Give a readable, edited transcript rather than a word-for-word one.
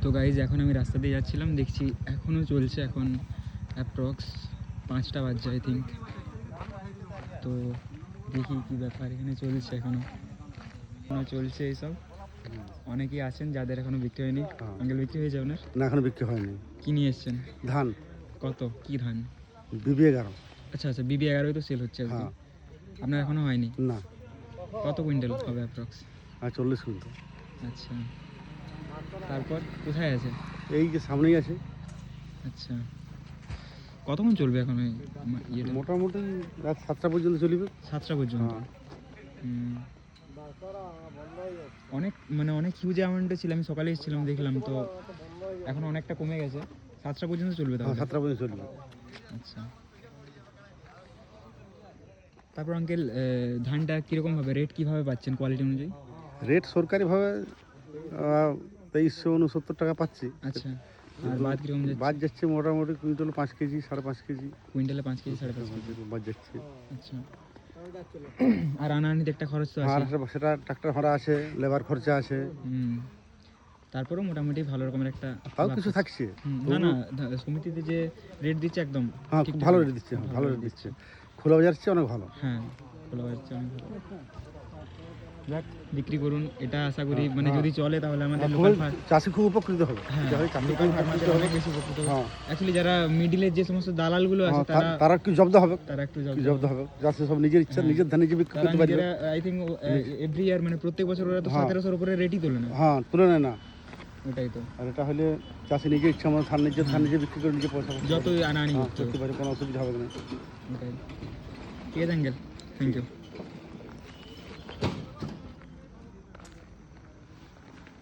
তো গাইজ এখন আমি রাস্তা দিয়ে যাচ্ছিলাম, দেখছি এখনও চলছে, এখন অ্যাপ্রক্স 5টা বাজছে আই থিঙ্ক। তো দেখি কী ব্যাপার, এখানে চলছে এখনও চলছে এইসব। অনেকেই আছেন যাদের এখনও বিক্রি হয়নি। আঙ্কেল বিক্রি হয়েছে আপনার? না, এখনো বিক্রি হয়নি। কী নিয়ে এসছেন? ধান। কত কী ধান? BB11। আচ্ছা আচ্ছা, BB11 তো সেল হচ্ছে আজকে। আপনার এখনও হয়নি? না। কত কুইন্টাল হবে অ্যাপ্রক্স? 40 কুইন্টাল। আচ্ছা, তারপর কোথায় আছে? এই যে সামনেই আছে। আচ্ছা, কতক্ষণ চলবে এখন ওই ইয়েটা? মোটামুটি রাত 7টা পর্যন্ত চলবে। 7টা পর্যন্ত? অনেক মানে অনেক হিউজ অ্যামাউন্টে ছিল, আমি সকালে এসেছিলাম দেখলাম, তো এখন অনেকটা কমে গেছে। 7টা পর্যন্ত চলবে তাহলে? 7টা পর্যন্ত চলবে। আচ্ছা, তারপর আঙ্কেল ধানটা কীরকমভাবে রেট কীভাবে পাচ্ছেন কোয়ালিটি অনুযায়ী? রেট সরকারিভাবে 2369 টাকা পাচ্ছি। আচ্ছা, আর বাদ কীরকম যাচ্ছে? বাদ যাচ্ছে মোটামুটি কুইন্টাল 5 কেজি 5.5 কেজি। কুইন্টালে 5 কেজি 5.5 কেজি বাদ যাচ্ছে। আচ্ছা, আর আনাআনিতে একটা খরচ তো আর আছে? সেটা ট্রাক্টর ভাড়া আছে, লেবার খরচা আছে। তারপরেও মোটামুটি ভালো রকমের একটা তাও কিছু থাকছে। না না, সমিতিতে যে রেট দিচ্ছে একদম খুব ভালো রেট দিচ্ছে। ভালো রেট দিচ্ছে, খোলা বাজার চেয়ে অনেক ভালো। হ্যাঁ, খোলা বাজার চেয়ে অনেক ভালো। যাক, বিক্রি করুন, এটা আশা করি। মানে যদি চলে তাহলে আমাদের লোকাল চাষি খুব উপকৃত হবে। লোকাল ফার্মারদের অনেক বেশি উপকৃত হবে। অ্যাকচুয়ালি যারা মিডিলের যে সমস্ত দালালগুলো আছে তারা একটু জব্দ হবে। জব্দ হবে। চাষি সব নিজের ইচ্ছা নিজের ধান নিজে বিক্রি করতে পারবে। আই থিঙ্ক এভরি ইয়ার মানে প্রত্যেক বছর ওরা তো 1700-এর উপরে রেটই তোলে না। তুলে নেয় না। ওটাই তো। আর এটা হলে চাষি নিজের ইচ্ছা মতো ধান নিজে বিক্রি করে নিজে পয়সা যতই আনাআনি করতে পারে, কোনো অসুবিধা হবে না। ওটাই। ঠিক আছে আঙ্কেল, থ্যাংক ইউ।